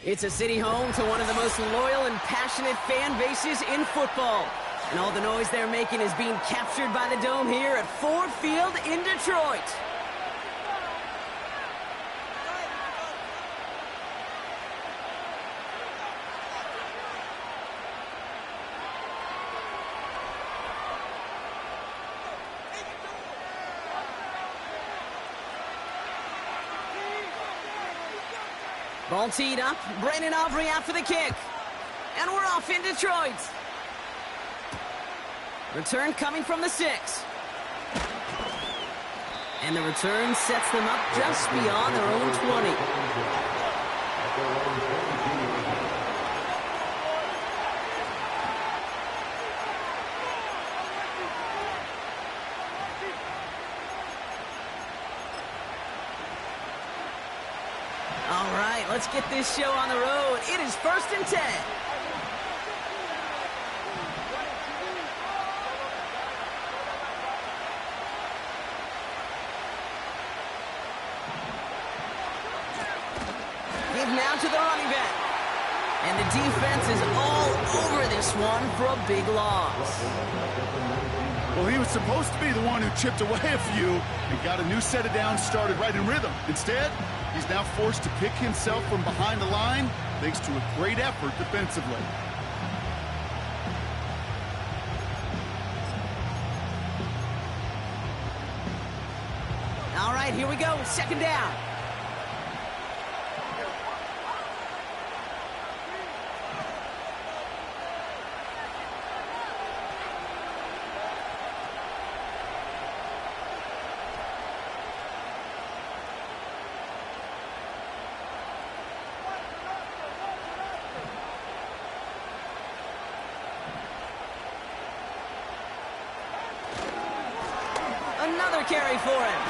It's a city home to one of the most loyal and passionate fan bases in football. And all the noise they're making is being captured by the Dome here at Ford Field in Detroit. Ball teed up. Brandon Aubrey out for the kick. And we're off in Detroit. Return coming from the 6. And the return sets them up just beyond their own 20. All right, let's get this show on the road. It is 1st and 10. Give now to the running back. And the defense is all over this one for a big loss. Well, he was supposed to be the one who chipped away a few and got a new set of downs started right in rhythm. Instead, he's now forced to pick himself from behind the line thanks to a great effort defensively. All right, here we go. 2nd down. Another carry for him.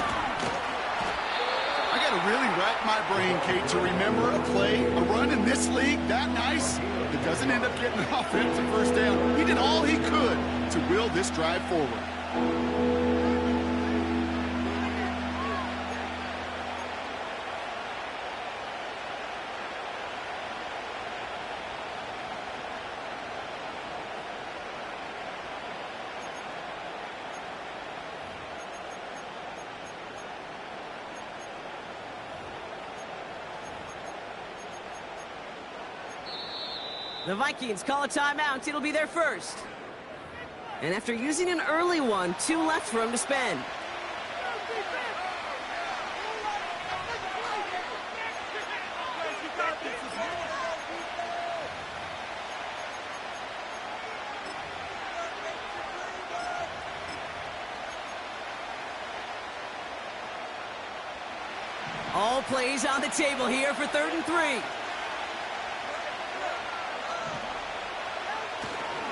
I got to really rack my brain, Kate, to remember a play, a run in this league that nice that doesn't end up getting an offensive first down. He did all he could to will this drive forward. The Vikings call a timeout. It'll be their first. And after using an early one, 2 left for him to spend. All plays on the table here for 3rd and 3.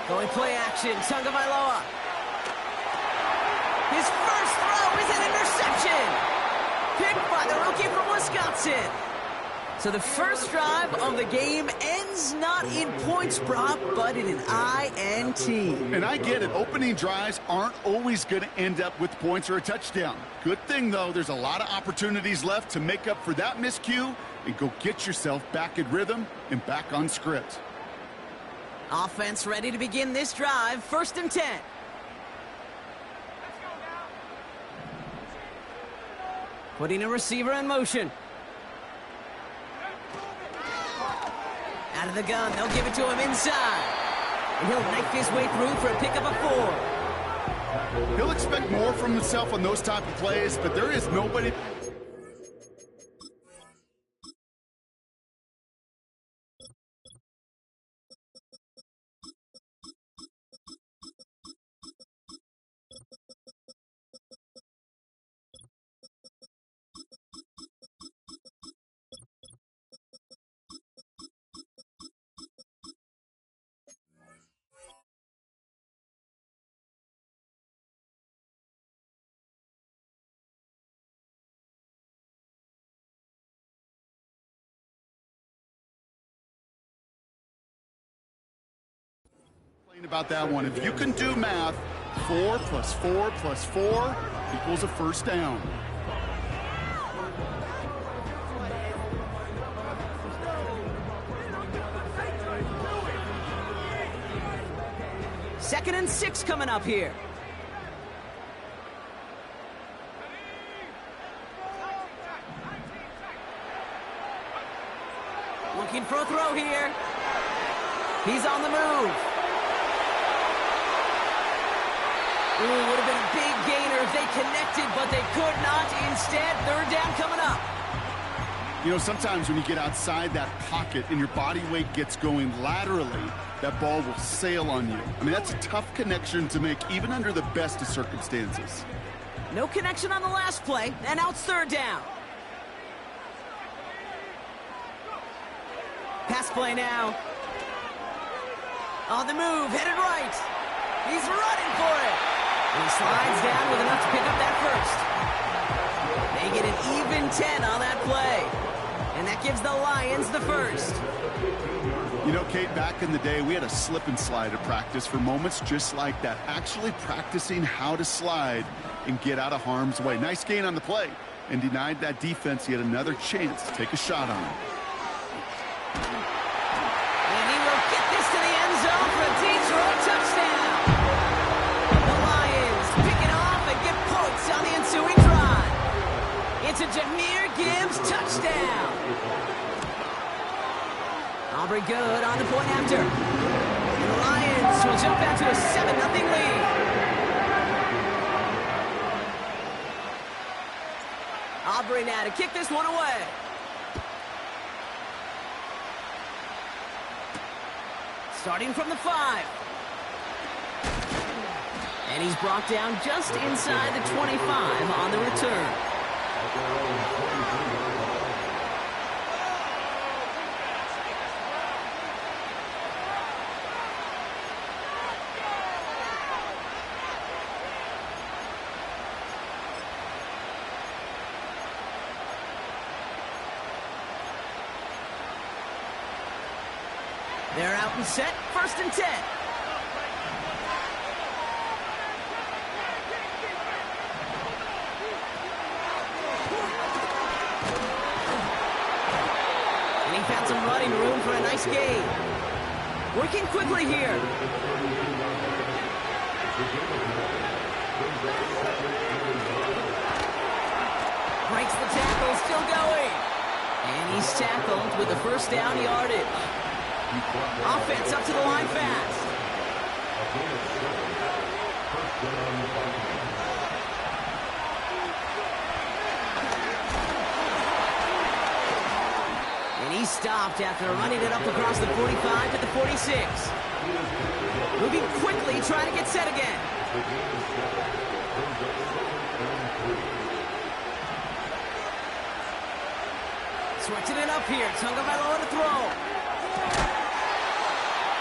Going play action, Tagovailoa. His first throw is an interception. Picked by the rookie from Wisconsin. So the first drive of the game ends not in points, Brock, but in an INT. And I get it. Opening drives aren't always going to end up with points or a touchdown. Good thing, though, there's a lot of opportunities left to make up for that miscue and go get yourself back in rhythm and back on script. Offense ready to begin this drive. 1st and 10. Putting a receiver in motion. Out of the gun. They'll give it to him inside. And he'll knife his way through for a pickup of 4. He'll expect more from himself on those type of plays, but there is nobody... about that one. If you can do math, 4 + 4 + 4 equals a first down. 2nd and 6 coming up here. Looking for a throw here. He's on the move. Ooh, would have been a big gainer if they connected, but they could not. Instead, 3rd down coming up. You know, sometimes when you get outside that pocket and your body weight gets going laterally, that ball will sail on you. I mean, that's a tough connection to make even under the best of circumstances. No connection on the last play, and now it's 3rd down. Pass play now. On the move, headed right. He's running for it. And he slides down with enough to pick up that first. They get an even 10 on that play. And that gives the Lions the first. You know, Kate, back in the day, we had a slip and slide at practice for moments just like that. Actually practicing how to slide and get out of harm's way. Nice gain on the play. And denied that defense yet another chance to take a shot on him. And he will get this to the end zone for a Detroit touchdown. The Lions pick it off and get points on the ensuing drive. It's a Jahmyr Gibbs touchdown. Aubrey good on the point after. And the Lions will jump out to a 7-0 lead. Aubrey now to kick this one away. Starting from the 5. And he's brought down just inside the 25 on the return. They're out and set, 1st and 10. And he found some running room for a nice gain. Working quickly here. Breaks the tackle, still going. And he's tackled with the 1st down yardage. Offense up to the line fast. And he stopped after running it up across the 45 to the 46. Moving quickly, trying to get set again. Switching it up here. Tagovailoa to throw.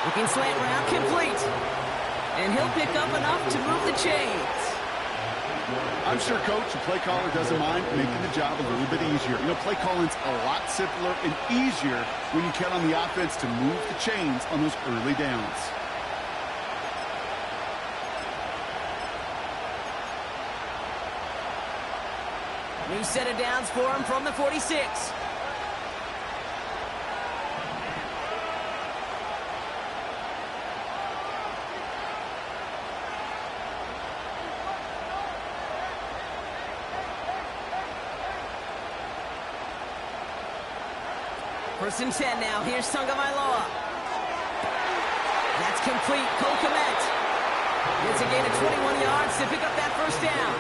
Looking slant route, complete. And he'll pick up enough to move the chains. I'm sure Coach, the play caller, doesn't mind making the job a little bit easier. You know, play calling's a lot simpler and easier when you count on the offense to move the chains on those early downs. New set of downs for him from the 46. First and 10 now. Here's Tagovailoa. That's complete. Cole Kmet gets a gain of 21 yards to pick up that 1st down.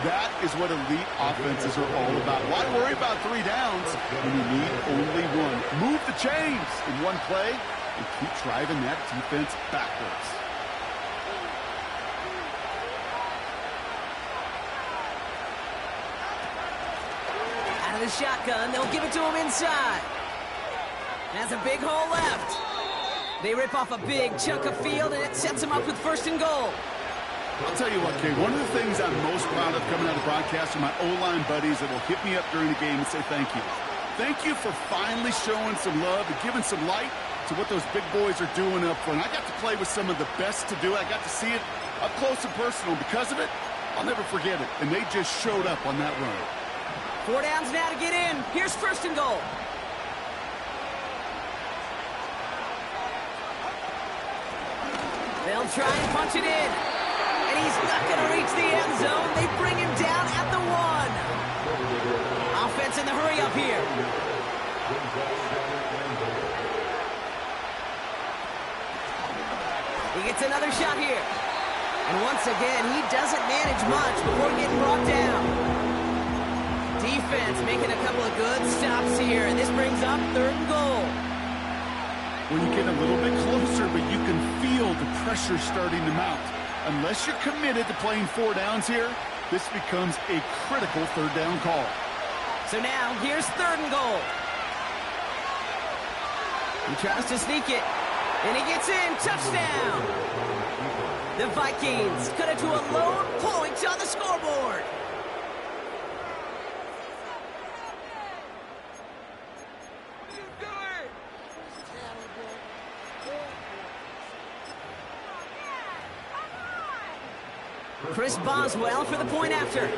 That is what elite offenses are all about. Why worry about 3 downs when you need only 1? Move the chains in one play and keep driving that defense backwards. Out of the shotgun, they'll give it to him inside. That's a big hole left. They rip off a big chunk of field, and it sets him up with 1st and goal. I'll tell you what, Kay, one of the things I'm most proud of coming out of broadcast are my O-line buddies that will hit me up during the game and say thank you. Thank you for finally showing some love and giving some light to what those big boys are doing up front. I got to play with some of the best to do it. I got to see it up close and personal. Because of it, I'll never forget it. And they just showed up on that run. 4 downs now to get in. Here's 1st and goal. He'll try and punch it in. And he's not going to reach the end zone. They bring him down at the 1. Offense in the hurry up here. He gets another shot here. And once again, he doesn't manage much before getting brought down. Defense making a couple of good stops here. And this brings up 3rd and goal. Well, you get a little bit closer, but you can feel the pressure starting to mount. Unless you're committed to playing 4 downs here, this becomes a critical 3rd down call. So now, here's 3rd and goal. He tries to sneak it, and he gets in. Touchdown! The Vikings cut it to a lone point on the scoreboard. Chris Boswell for the point after.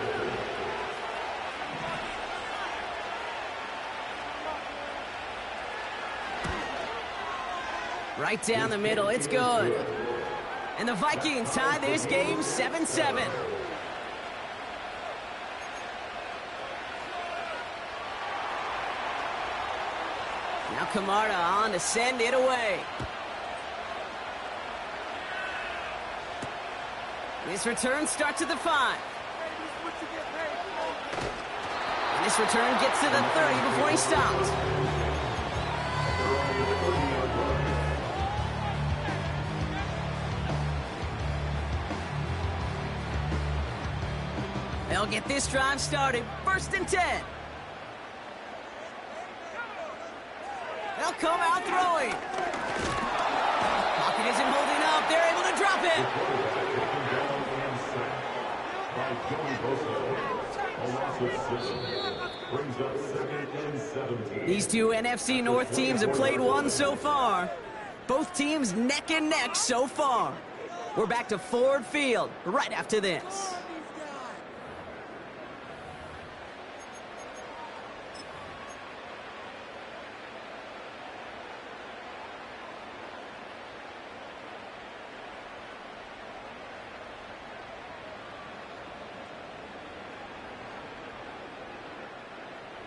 Right down the middle, it's good. And the Vikings tie this game 7-7. Now Kamara on to send it away. This return starts at the 5. And this return gets to the 30 before he stops. They'll get this drive started. 1st and 10. They'll come out throwing. Pocket isn't holding up. They're able to drop it. These two NFC North teams have played one so far. Both teams neck and neck so far. We're back to Ford Field right after this.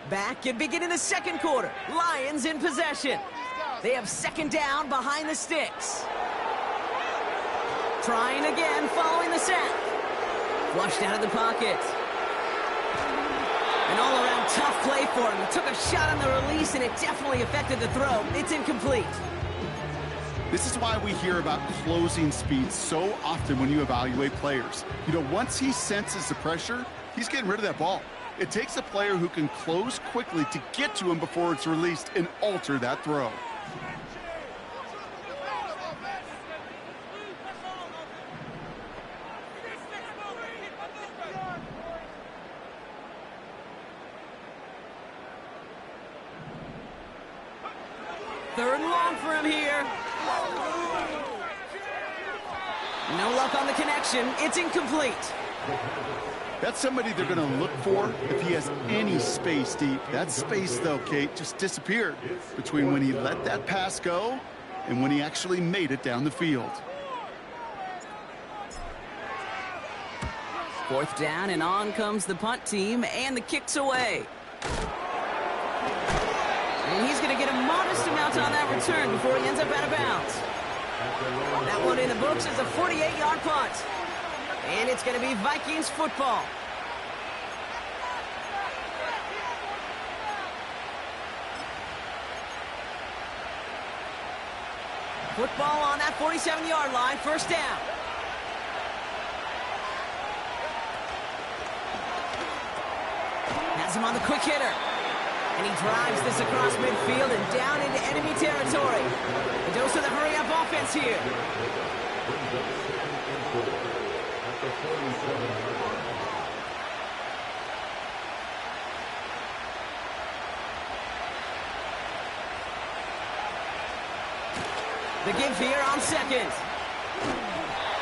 Back and beginning the 2nd quarter. Lions in possession. They have 2nd down behind the sticks. Trying again following the sack. Flushed out of the pocket. An all-around tough play for him. He took a shot on the release and it definitely affected the throw. It's incomplete. This is why we hear about closing speed so often when you evaluate players. You know, once he senses the pressure, he's getting rid of that ball. It takes a player who can close quickly to get to him before it's released and alter that throw. Third and long for him here. No luck on the connection. It's incomplete. That's somebody they're going to look for if he has any space deep. That space, though, Kate, just disappeared between when he let that pass go and when he actually made it down the field. 4th down, and on comes the punt team, and the kick's away. And he's going to get a modest amount on that return before he ends up out of bounds. That one in the books is a 48-yard punt. And it's going to be Vikings football. Football on that 47-yard line, 1st down. Has him on the quick hitter. And he drives this across midfield and down into enemy territory. A dose of the hurry-up offense here. The give here on 2nd.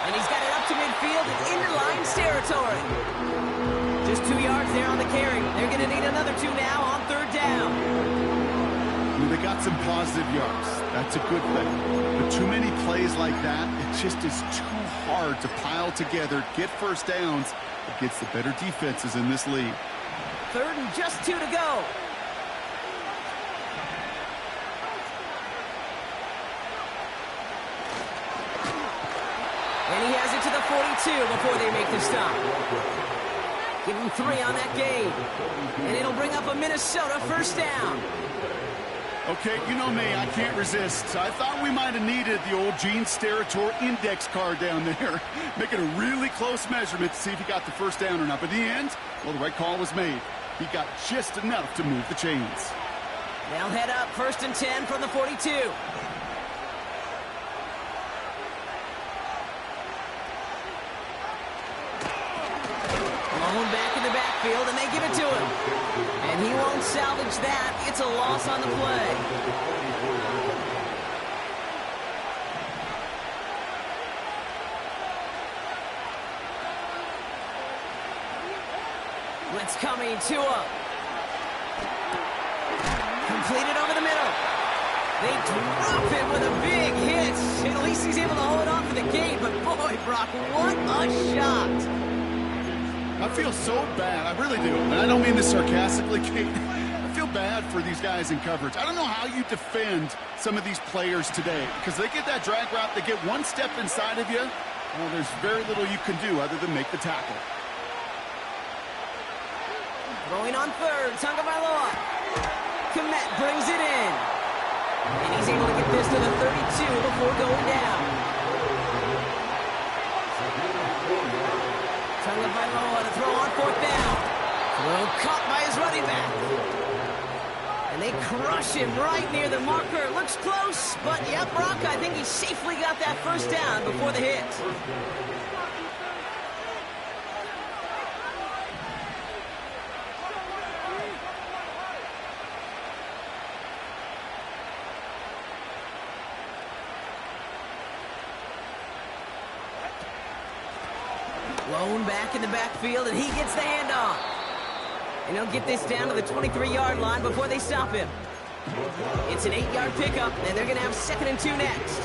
And he's got it up to midfield and into Lions territory. Just 2 yards there on the carry. They're going to need another 2 now on 3rd down. I mean, they got some positive yards. That's a good thing. But too many plays like that, it just is too hard to pile together, get first downs against the better defenses in this league. 3rd and just 2 to go. And he has it to the 42 before they make the stop. Give him 3 on that game. And it'll bring up a Minnesota first down. Okay, you know me, I can't resist. I thought we might have needed the old Gene Steratore index card down there. Making a really close measurement to see if he got the first down or not. But in the end, well, the right call was made. He got just enough to move the chains. They'll head up 1st and 10 from the 42. Blown back in the backfield, and they give it to him. And he won't salvage that. It's a loss on the play. Blitz coming to him. Completed over the middle. They drop him with a big hit. At least he's able to hold on for the game. But boy, Brock, what a shot. I feel so bad. I really do. And I don't mean this sarcastically, Kate. I feel bad for these guys in coverage. I don't know how you defend some of these players today. Because they get that drag route, they get one step inside of you. Well, there's very little you can do other than make the tackle. Going on 3rd, Tagovailoa. Komet brings it in. And he's able to get this to the 32 before going down. Tagovailoa to throw on 4th down. Throw caught by his running back. And they crush him right near the marker. Looks close, but yeah, Brock, I think he safely got that first down before the hit. Blown back in the backfield, and he gets the handoff. And he'll get this down to the 23-yard line before they stop him. It's an 8-yard pickup, and they're going to have 2nd and 2 next.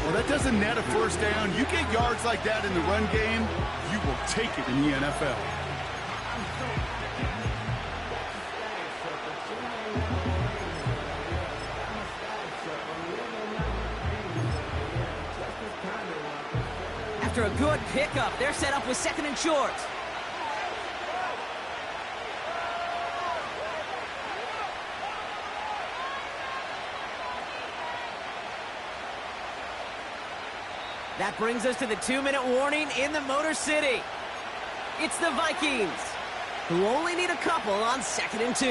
Well, that doesn't net a first down. You get yards like that in the run game, you will take it in the NFL. After a good pickup, they're set up with 2nd and short. That brings us to the 2-minute warning in the Motor City. It's the Vikings, who only need a couple on 2nd and 2.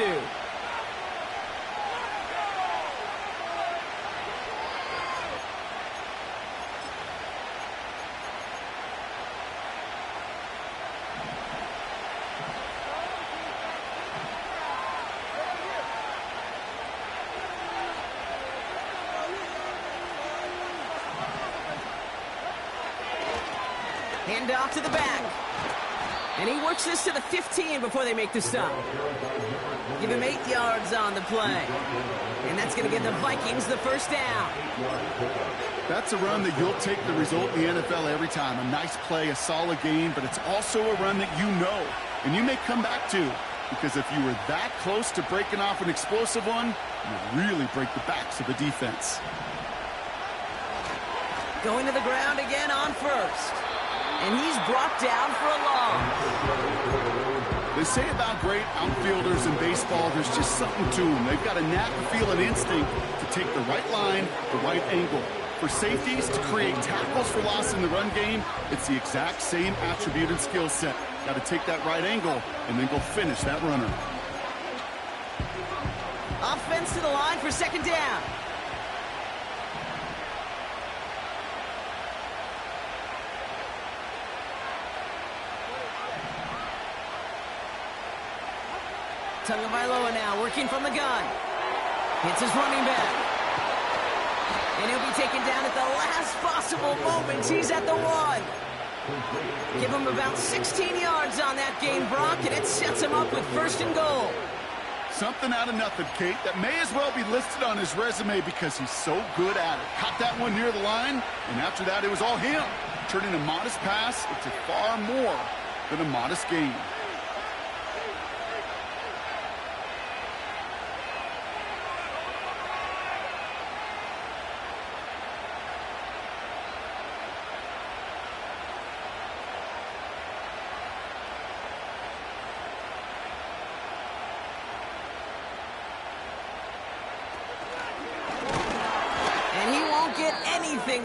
Hand off to the back. And he works this to the 15 before they make the stop. Give him 8 yards on the play. And that's going to give the Vikings the first down. That's a run that you'll take the result in the NFL every time. A nice play, a solid game, but it's also a run that you know and you may come back to. Because if you were that close to breaking off an explosive one, you really break the backs of the defense. Going to the ground again on 1st. And he's brought down for a loss. They say about great outfielders in baseball, there's just something to them. They've got a knack, feel, and instinct to take the right line, the right angle. For safeties to create tackles for loss in the run game, it's the exact same attribute and skill set. Got to take that right angle and then go finish that runner. Offense to the line for 2nd down. Tagovailoa now working from the gun. Hits his running back. And he'll be taken down at the last possible moment. He's at the 1. Give him about 16 yards on that game, Brock, and it sets him up with 1st and goal. Something out of nothing, Kate. That may as well be listed on his resume because he's so good at it. Caught that one near the line, and after that, it was all him. Turning a modest pass into far more than a modest gain.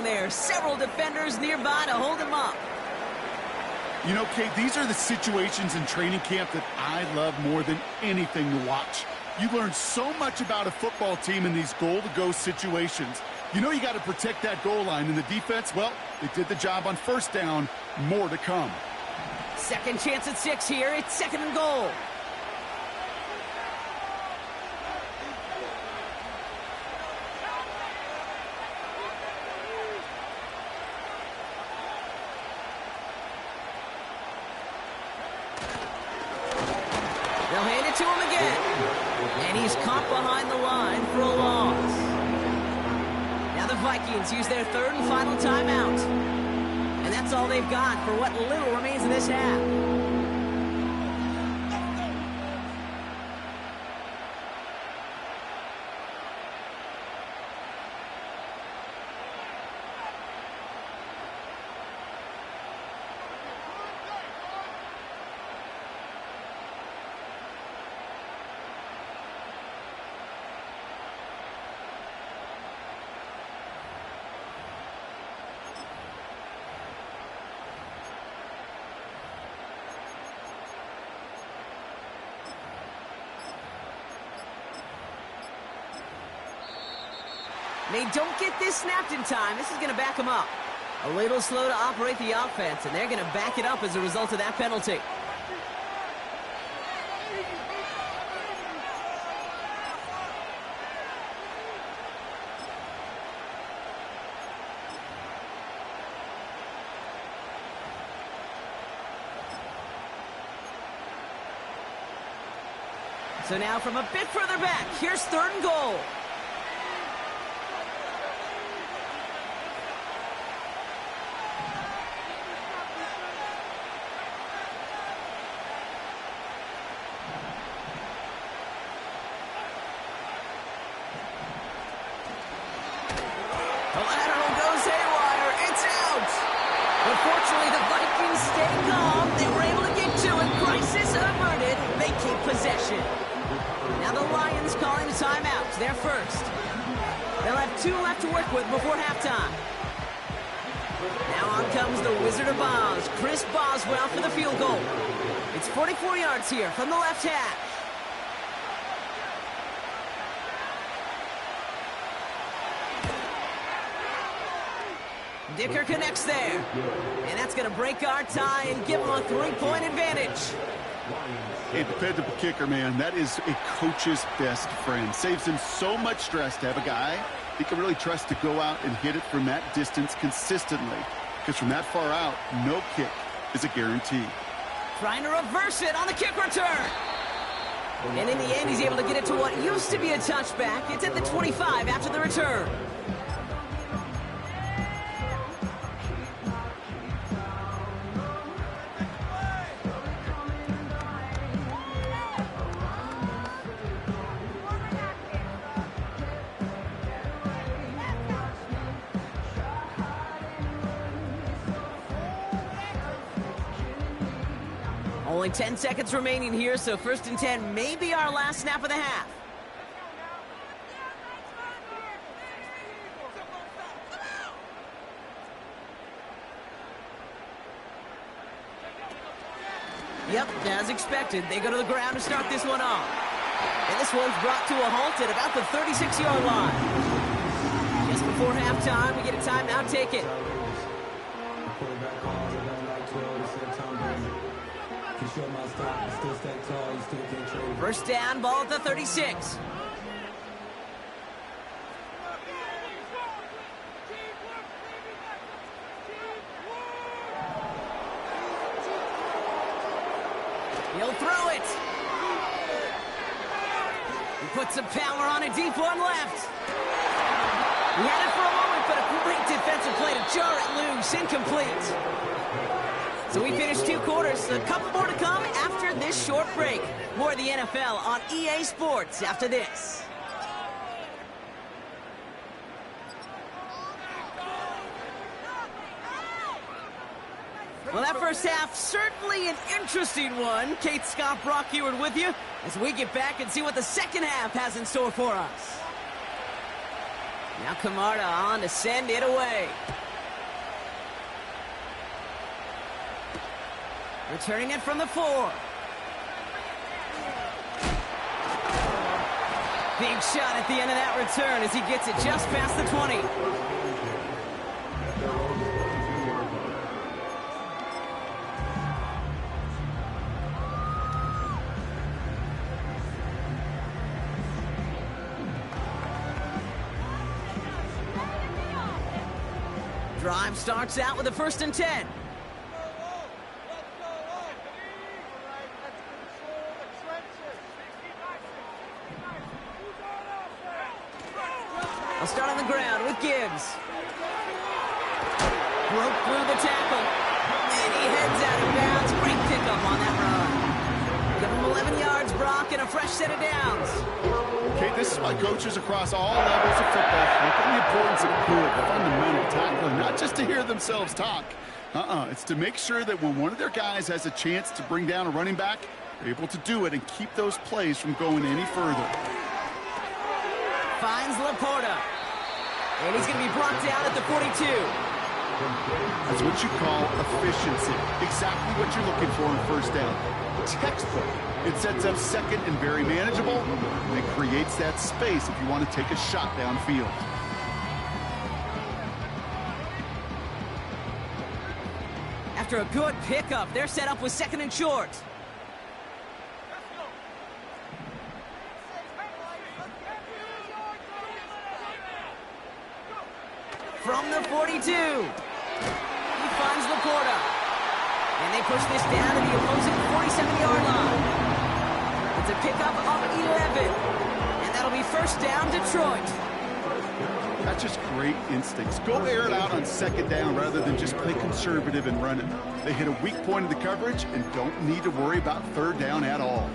There. Several defenders nearby to hold him up. You know, Kate, these are the situations in training camp that I love more than anything to watch. You learn so much about a football team in these goal-to-go situations. You know you got to protect that goal line, and the defense, well, they did the job on first down. More to come. Second chance at 6 here. It's 2nd and goal. They'll hand it to him again. And he's caught behind the line for a loss. Now the Vikings use their 3rd and final timeout. And that's all they've got for what little remains in this half. They don't get this snapped in time. This is going to back them up. A little slow to operate the offense, and they're going to back it up as a result of that penalty. So now from a bit further back, here's 3rd and goal. Unfortunately, the Vikings stay calm. They were able to get to it. Crisis averted. They keep possession. Now the Lions calling a timeout. They're first. They'll have 2 left to work with before halftime. Now on comes the Wizard of Oz, Chris Boswell for the field goal. It's 44 yards here from the left hash. Dicker connects there. And that's going to break our tie and give them a 3-point advantage. A dependable kicker, man. That is a coach's best friend. Saves him so much stress to have a guy he can really trust to go out and hit it from that distance consistently. Because from that far out, no kick is a guarantee. Trying to reverse it on the kick return. And in the end, he's able to get it to what used to be a touchback. It's at the 25 after the return. Only 10 seconds remaining here, so 1st and 10 may be our last snap of the half. Yep, as expected, they go to the ground to start this one off. And this one's brought to a halt at about the 36-yard line. Just before halftime, we get a timeout taken. First down, ball at the 36. He'll throw it. Puts some power on a deep one left. He had it for a moment, but a great defensive play to jar it loose. Incomplete. So we finished 2 quarters. A couple more to come after this short break. More of the NFL on EA Sports after this. Well, that first half, certainly an interesting one. Kate Scott, Brock Eward with you as we get back and see what the second half has in store for us. Now Camarda on to send it away. Returning it from the 4. Big shot at the end of that return as he gets it just past the 20. Drive starts out with a 1st and 10. I'll start on the ground with Gibbs. Broke through the tackle. And he heads out of bounds. Great pickup on that run. Give him 11 yards, Brock, and a fresh set of downs. Okay, this is why coaches across all levels of football look at the importance of good, fundamental tackling, not just to hear themselves talk. It's to make sure that when one of their guys has a chance to bring down a running back, they're able to do it and keep those plays from going any further. Finds Laporta. And he's going to be brought down at the 42. That's what you call efficiency. Exactly what you're looking for in 1st down. Textbook. It sets up 2nd and very manageable, and it creates that space if you want to take a shot downfield. After a good pickup, they're set up with 2nd and short. From the 42, he finds Laporta. And they push this down to the opposing 47-yard line. It's a pickup of 11. And that'll be 1st down, Detroit. That's just great instincts. Go air it out on 2nd down rather than just play conservative and run it. They hit a weak point of the coverage and don't need to worry about 3rd down at all.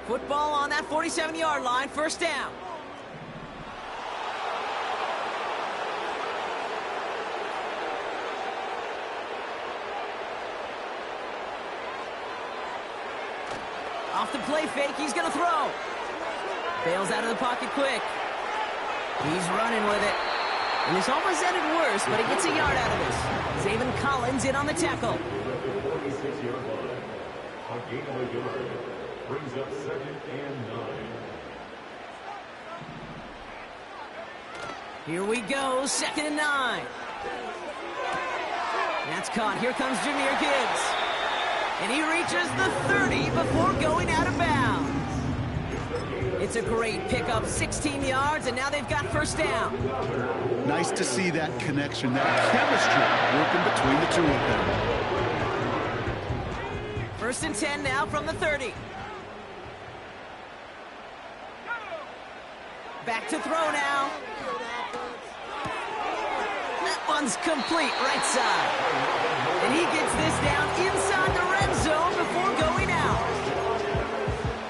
Football on that 47-yard line, 1st down. Off the play fake, he's going to throw. Bails out of the pocket quick. He's running with it. And this almost ended worse, but he gets a yard out of this. Zaven Collins in on the tackle. Brings up 2nd and 9. Here we go, 2nd and 9. That's caught. Here comes Jahmyr Gibbs. And he reaches the 30 before going out of bounds. It's a great pickup, 16 yards, and now they've got 1st down. Nice to see that connection, that chemistry working between the 2 of them. 1st and 10 now from the 30. Back to throw now. That one's complete, right side. And he gets this down inside the red zone before going out.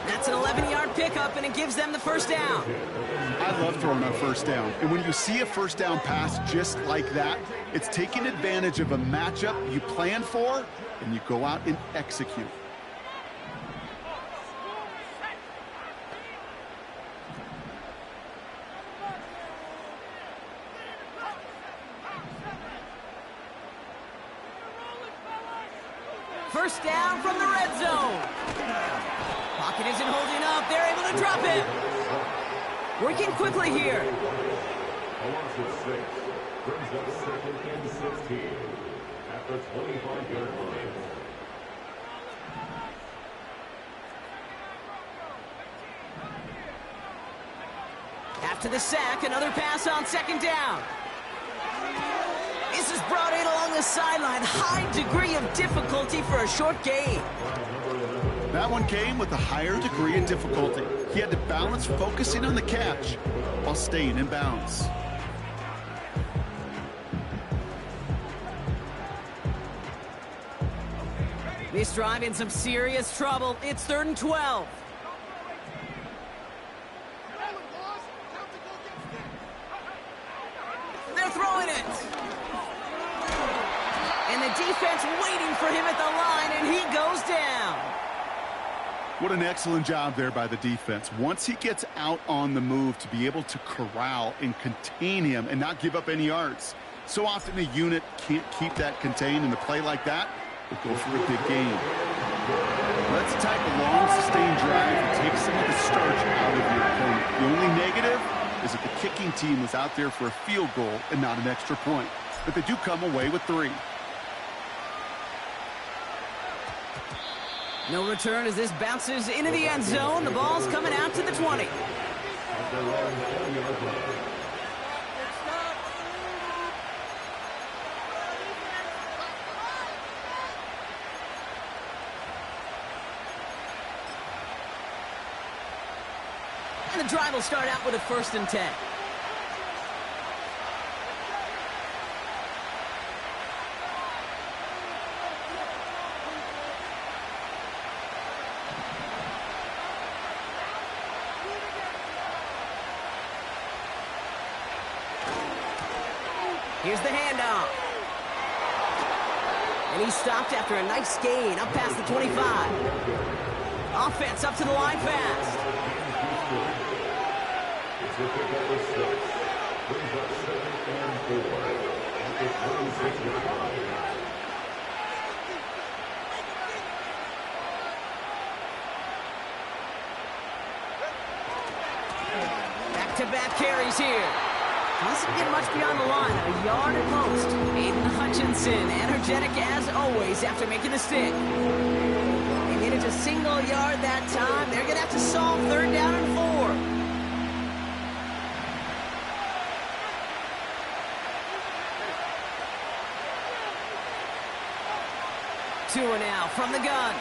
That's an 11-yard pickup, and it gives them the 1st down. I love throwing on 1st down. And when you see a 1st down pass just like that, it's taking advantage of a matchup you plan for, and you go out and execute. First down from the red zone. Pocket isn't holding up. They're able to drop it. Working quickly here. Alonso 6 brings up 2nd and 16 at the 25-yard line. After the sack, another pass on 2nd down. This is brought in along the sideline. High degree of difficulty for a short gain. That one came with a higher degree of difficulty. He had to balance focusing on the catch while staying in bounds. This drive in some serious trouble. It's 3rd and 12. They're throwing it. And the defense waiting for him at the line, and he goes down. What an excellent job there by the defense. Once he gets out on the move, to be able to corral and contain him and not give up any yards. So often the unit can't keep that contained, and a play like that will go for a big gain. That's the type of long, sustained drive that takes some of the starch out of your opponent. The only negative is that the kicking team was out there for a field goal and not an extra point. But they do come away with 3. No return as this bounces into the end zone. The ball's coming out to the 20. And the drive will start out with a 1st and 10. Here's the handoff. And he stopped after a nice gain up past the 25. Offense up to the line fast. It's the pick up of 6. Brings up 2nd and 4. At the 26-yard line. Back-to-back carries here. Doesn't get much beyond the line, a yard at most. Aiden Hutchinson, energetic as always after making the stick. They made it a single yard that time. They're going to have to solve 3rd down and 4. 2 now from the gun.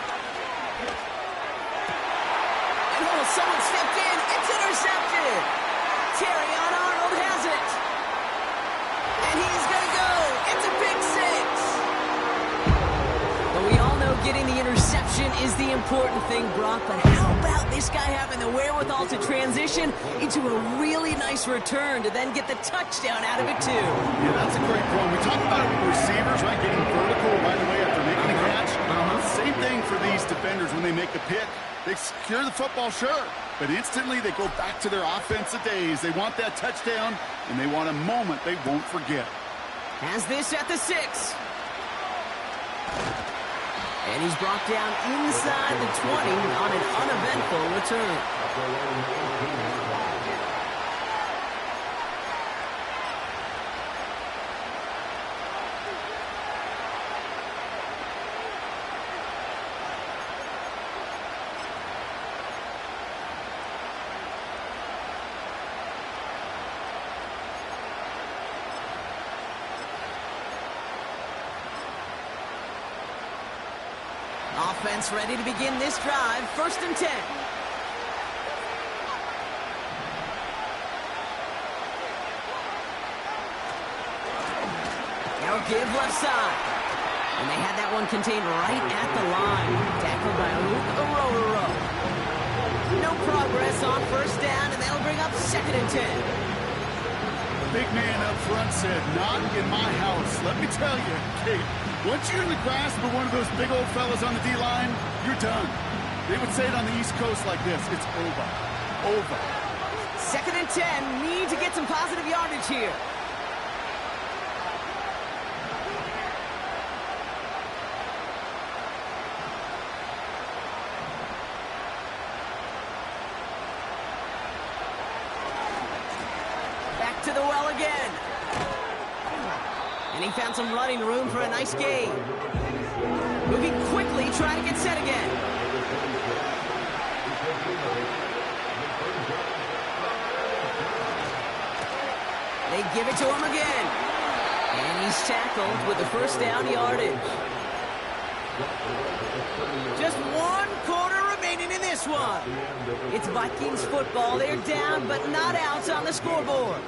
And someone stepped in. It's intercepted. Terrion Arnold has it. And he's going to go. It's a big 6. But we all know getting the interception is the important thing, Brock. But how about this guy having the wherewithal to transition into a really nice return to then get the touchdown out of it, too? Yeah, that's a great point. We talk about receivers, right, getting vertical right away after making a catch. Same thing for these defenders when they make a pick. They secure the football, sure, but instantly they go back to their offensive days. They want that touchdown, and they want a moment they won't forget. Has this at the 6. And he's brought down inside the 20 on an uneventful return. Offense ready to begin this drive. 1st and 10. Now give left side. And they had that one contained right at the line. Tackled by Luke Arororo. No progress on 1st down, and that'll bring up 2nd and 10. Big man up front said, not in my house. Let me tell you, Kate, once you're in the grasp of one of those big old fellas on the D-line, you're done. They would say it on the East Coast like this, it's over. Over. 2nd and 10, need to get some positive yardage here. Back to the well again. And he found some running room for a nice gain. Moving quickly, trying to get set again. They give it to him again. And he's tackled with the first down yardage. Just 1 quarter remaining in this one. It's Vikings football. They're down, but not out on the scoreboard.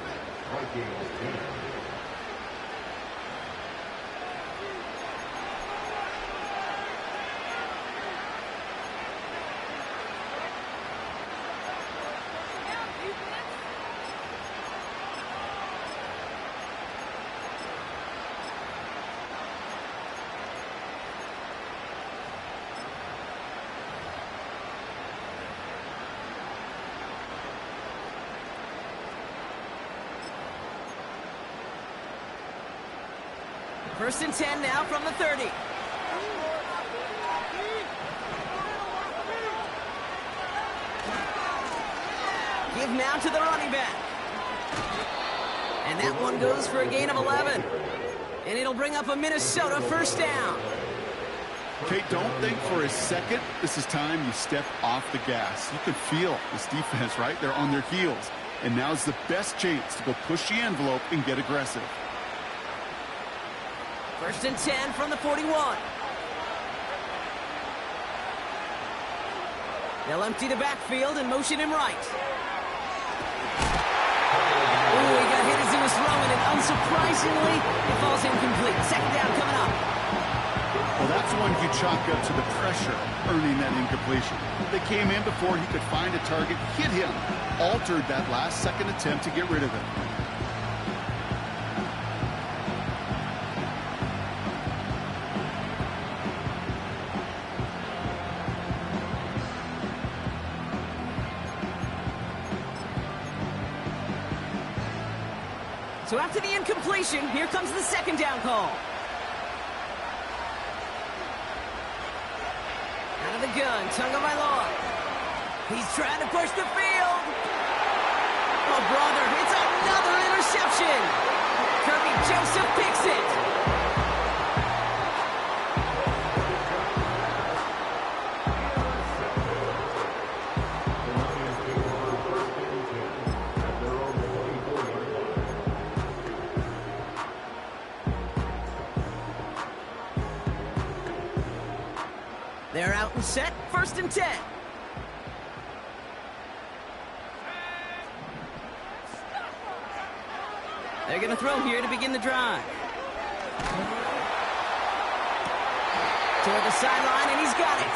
First and 10 now from the 30. Give now to the running back. And that one goes for a gain of 11. And it'll bring up a Minnesota first down. Okay, don't think for a second this is time you step off the gas. You can feel this defense, right? They're on their heels. And now's the best chance to go push the envelope and get aggressive. First and 10 from the 41. They'll empty the backfield and motion him right. Ooh, he got hit as he was throwing it. Unsurprisingly, it falls incomplete. Second down coming up. Well, that's one you chalk up to the pressure earning that incompletion. They came in before he could find a target, hit him, altered that last second attempt to get rid of him. So after the incompletion, here comes the second down call. Out of the gun, Tagovailoa. He's trying to push the field. Oh, brother, it's another interception. Kirby Joseph picks it. They're out and set, first and 10. They're going to throw here to begin the drive. Toward the sideline, and he's got it.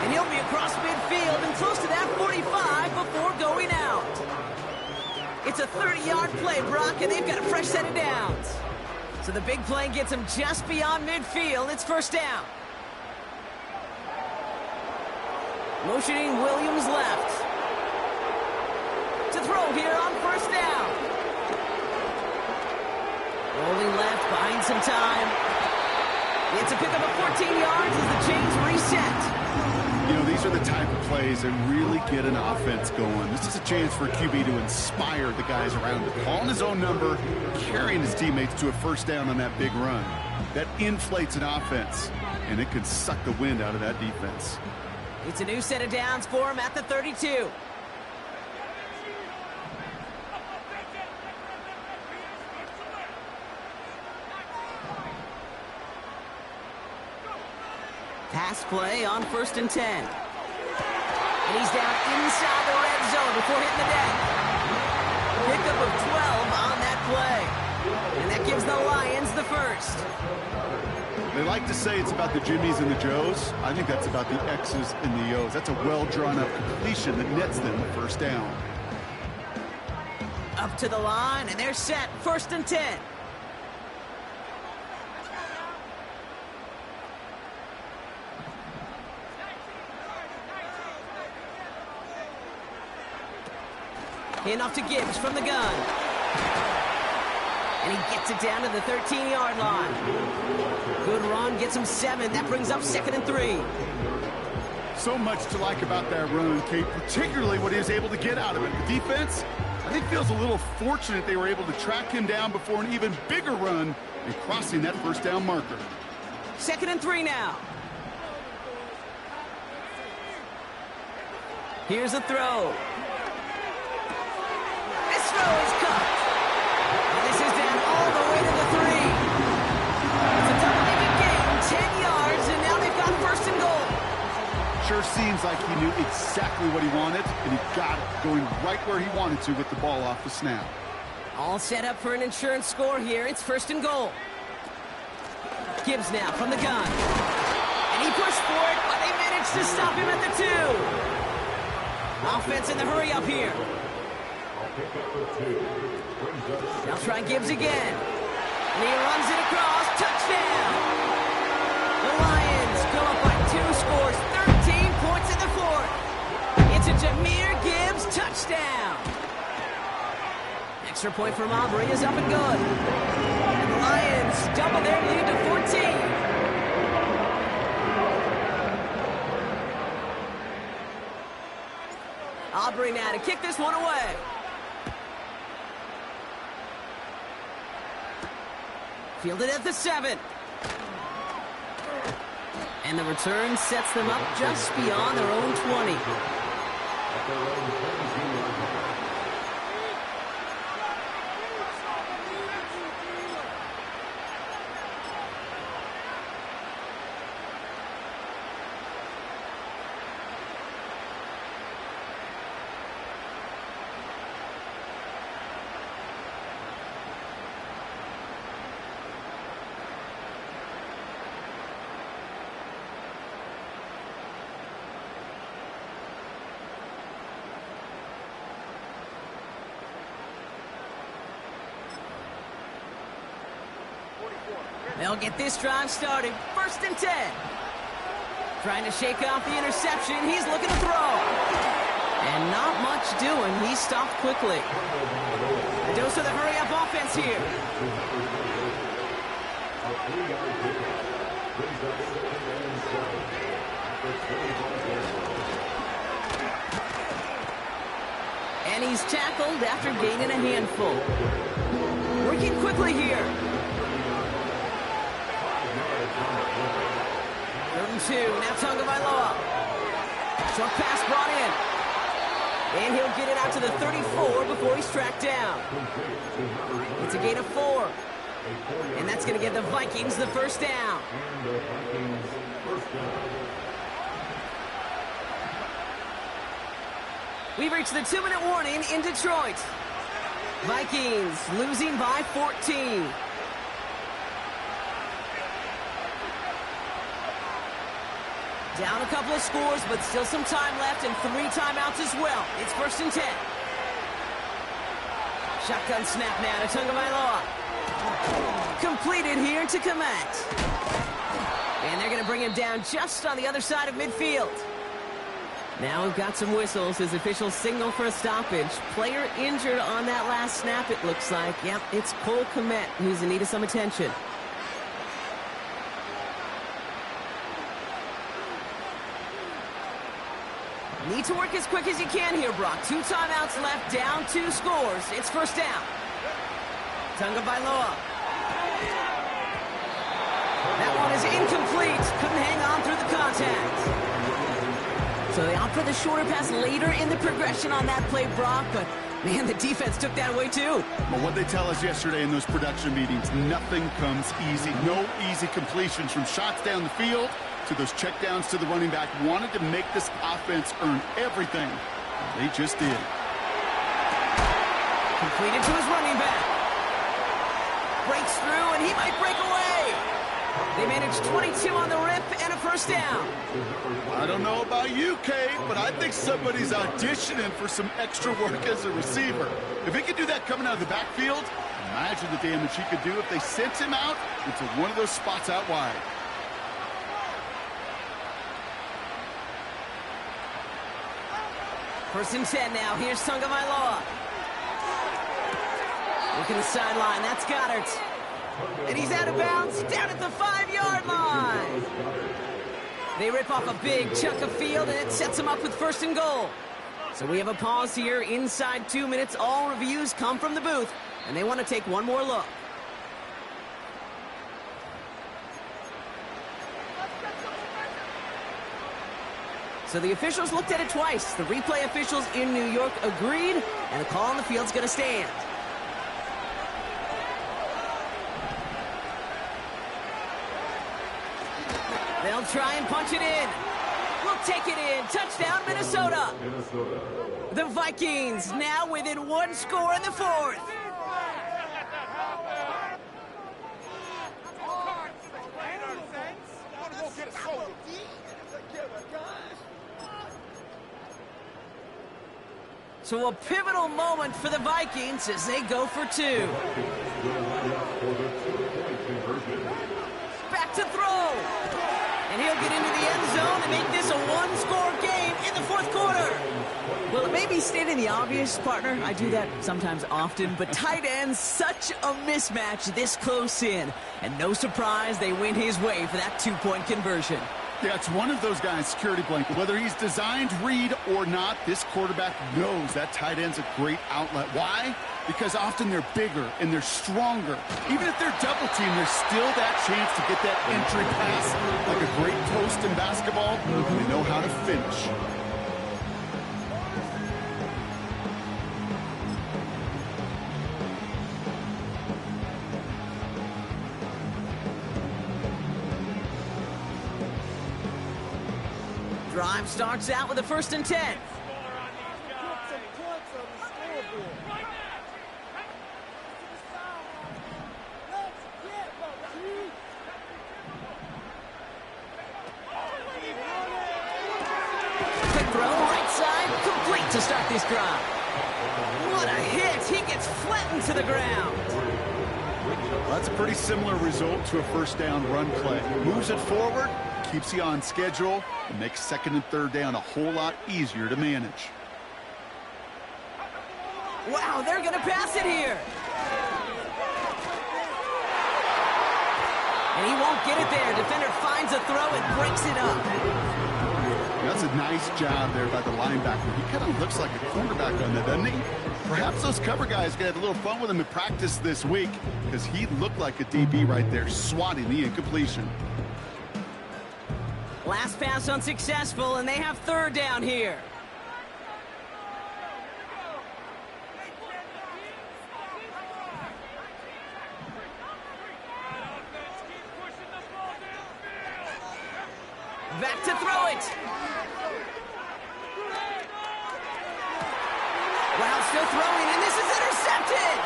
And he'll be across midfield and close to that 45 before going out. It's a 30-yard play, Brock, and they've got a fresh set of downs. So the big play gets him just beyond midfield. It's first down. Motioning Williams left. To throw here on first down. Rolling left, buying some time. It's a pickup of 14 yards as the chains reset. You know, these are the type of plays that really get an offense going. This is a chance for a QB to inspire the guys around him. Calling his own number, carrying his teammates to a first down on that big run. That inflates an offense, and it can suck the wind out of that defense. It's a new set of downs for him at the 32. Pass play on first and 10. And he's down inside the red zone before hitting the deck. Pickup of 12 on that play. And that gives the Lions the first. They like to say it's about the Jimmies and the Joes. I think that's about the X's and the O's. That's a well-drawn-up completion that nets them the first down. Up to the line, and they're set. First and 10. Handoff to Gibbs from the gun. And he gets it down to the 13-yard line. Good run, gets him 7. That brings up second and 3. So much to like about that run, Kate, particularly what he was able to get out of it. The defense, I think, feels a little fortunate they were able to track him down before an even bigger run and crossing that first down marker. Second and 3 now. Here's a throw. This throw is caught. And this is down all the way to the Sure seems like he knew exactly what he wanted, and he got it, going right where he wanted to with the ball off the snap. All set up for an insurance score here. It's 1st and goal. Gibbs now from the gun. And he pushed for it, but they managed to stop him at the 2. Offense in the hurry up here. They'll try Gibbs again. And he runs it across. Touchdown! The Lions go up by 2 scores, 13 points in the 4th. It's a Jahmyr Gibbs touchdown. Extra point from Aubrey is up and good. And the Lions double their lead to 14. Aubrey now to kick this one away. Fielded at the 7. And the return sets them up just beyond their own 20. They'll get this drive started. 1st and 10. Trying to shake off the interception. He's looking to throw. And not much doing. He stopped quickly. A dose of the hurry-up offense here. And he's tackled after gaining a handful. Working quickly here. 3rd and 2. Now Tagovailoa. Short pass brought in. And he'll get it out to the 34 before he's tracked down. It's a gain of 4. And that's going to give the Vikings the 1st down. We've reached the 2-minute warning in Detroit. Vikings losing by 14. Down a couple of scores, but still some time left and 3 timeouts as well. It's 1st and 10. Shotgun snap now to Tagovailoa. Completed here to Komet. And they're going to bring him down just on the other side of midfield. Now we've got some whistles as officials signal for a stoppage. Player injured on that last snap, it looks like. Yep, it's Cole Komet who's in need of some attention. Need to work as quick as you can here, Brock. 2 timeouts left, down 2 scores. It's 1st down. Tagovailoa. That one is incomplete. Couldn't hang on through the contact. So they opt for the shorter pass later in the progression on that play, Brock, but man, the defense took that away too. But what they tell us yesterday in those production meetings, nothing comes easy. No easy completions from shots down the field to those checkdowns to the running back. Wanted to make this offense earn everything. They just did. Completed to his running back. Breaks through, and he might break away. They managed 22 on the rip and a 1st down. I don't know about you, Kate, but I think somebody's auditioning for some extra work as a receiver. If he could do that coming out of the backfield, imagine the damage he could do if they sent him out into one of those spots out wide. First and 10 now. Here's Tagovailoa. Looking the sideline. That's Goddard. And he's out of bounds down at the 5-yard line. They rip off a big chunk of field, and it sets them up with 1st and goal. So we have a pause here inside 2 minutes. All reviews come from the booth, and they want to take one more look. So the officials looked at it twice. The replay officials in New York agreed, and the call on the field's going to stand. They'll try and punch it in. will take it in. Touchdown, Minnesota. The Vikings now within one score in the fourth. So a pivotal moment for the Vikings as they go for two. Back to throw. And he'll get into the end zone and make this a one-score game in the fourth quarter. Well, it may be stating the obvious, partner. I do that sometimes often. But tight ends, such a mismatch this close in. And no surprise, they went his way for that two-point conversion. Yeah, it's one of those guys, security blanket. Whether he's designed read or not, this quarterback knows that tight end's a great outlet. Why? Because often they're bigger and they're stronger. Even if they're double teamed, there's still that chance to get that entry pass. Like a great post in basketball, they know how to finish. Drive starts out with a 1st and 10. Quick throw, right side, complete to start this drive. What a hit! He gets flattened to the ground. Well, that's a pretty similar result to a first down run play. Moves it forward, keeps you on schedule, and makes 2nd and 3rd down a whole lot easier to manage. Wow, they're going to pass it here. And he won't get it there. Defender finds a throw and breaks it up. That's a nice job there by the linebacker. He kind of looks like a cornerback on that, doesn't he? Perhaps those cover guys get a little fun with him in practice this week because he looked like a DB right there, swatting the incompletion. Last pass unsuccessful, and they have 3rd down here. Back to throw it. Wow, still throwing, and this is intercepted.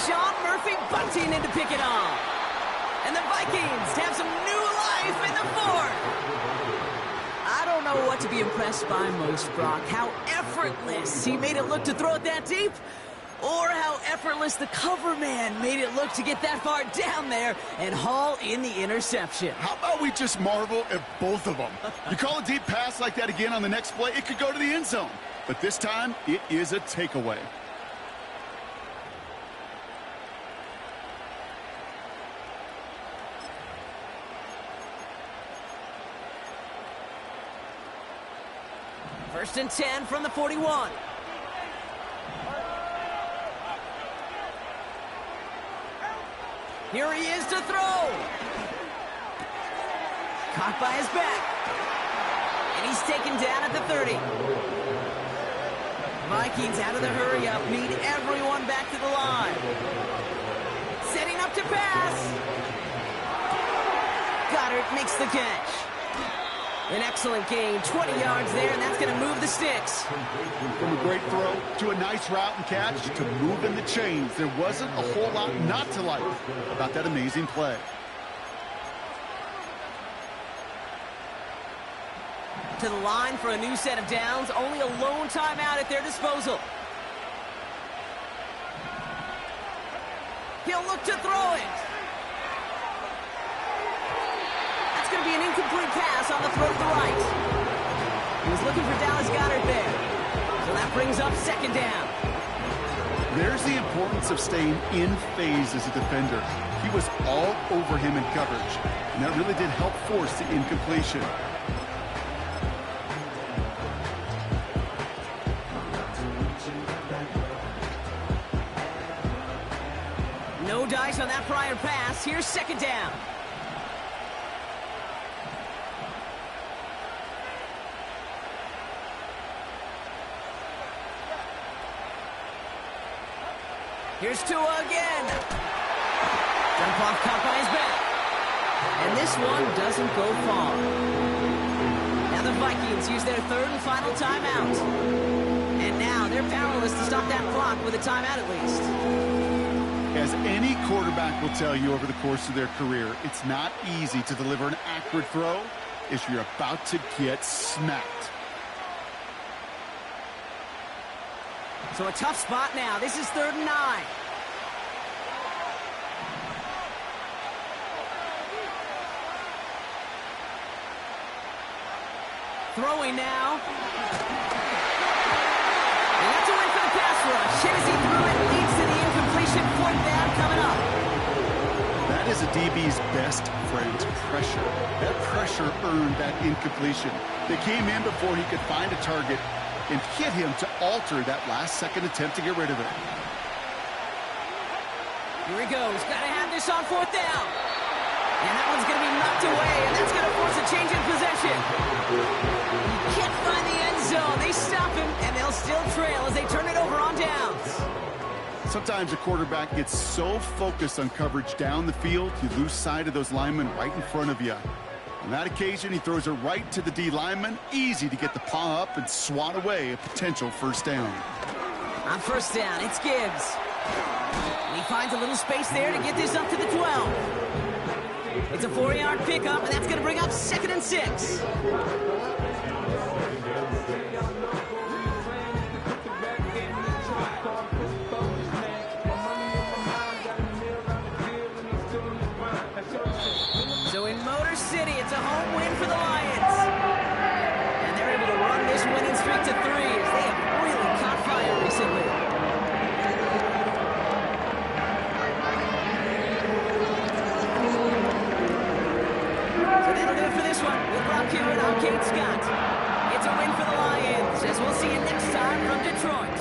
Sean Murphy bunting in to pick it off. And the Vikings have some new life in the fourth. I don't know what to be impressed by most, Brock. How effortless he made it look to throw it that deep, or how effortless the cover man made it look to get that far down there and haul in the interception. How about we just marvel at both of them? You call a deep pass like that again on the next play, it could go to the end zone. But this time, it is a takeaway. First and 10 from the 41. Here he is to throw. Caught by his back. And he's taken down at the 30. Vikings out of the hurry up, need everyone back to the line. Setting up to pass. Goddard makes the catch. An excellent gain, 20 yards there, and that's going to move the sticks. From a great throw to a nice route and catch to moving the chains. There wasn't a whole lot not to like about that amazing play. To the line for a new set of downs, only a lone timeout at their disposal. He'll look to throw it. That's going to be an incomplete pass on the throw to the right. He was looking for Dallas Goedert there. So that brings up 2nd down. There's the importance of staying in phase as a defender. He was all over him in coverage, and that really did help force the incompletion. No dice on that prior pass. Here's 2nd down. Here's Tua again. Jump off, caught by his back. And this one doesn't go far. Now the Vikings use their third and final timeout. And now they're powerless to stop that clock with a timeout at least. As any quarterback will tell you over the course of their career, it's not easy to deliver an accurate throw if you're about to get smacked. So a tough spot now. This is 3rd and 9. Throwing now. And that's a win for the pass rush. Shazy threw it, leads to the incompletion. 4th down coming up. That is a DB's best friend, pressure. That pressure earned that incompletion. They came in before he could find a target and hit him to alter that last-second attempt to get rid of it. Here he goes. Got to have this on 4th down. And that one's going to be knocked away, and that's going to force a change in possession. He can't find the end zone. They stop him, and they'll still trail as they turn it over on downs. Sometimes a quarterback gets so focused on coverage down the field, you lose sight of those linemen right in front of you. On that occasion, he throws it right to the D lineman. Easy to get the paw up and swat away a potential 1st down. On 1st down, it's Gibbs. And he finds a little space there to get this up to the 12. It's a 4-yard pickup, and that's going to bring up 2nd and 6. So in Motor City, it's a home win for the Lions. And they're able to run this winning streak to 3 as they have really caught fire recently. Here at Arcade Scott. It's a win for the Lions, as we'll see you next time from Detroit.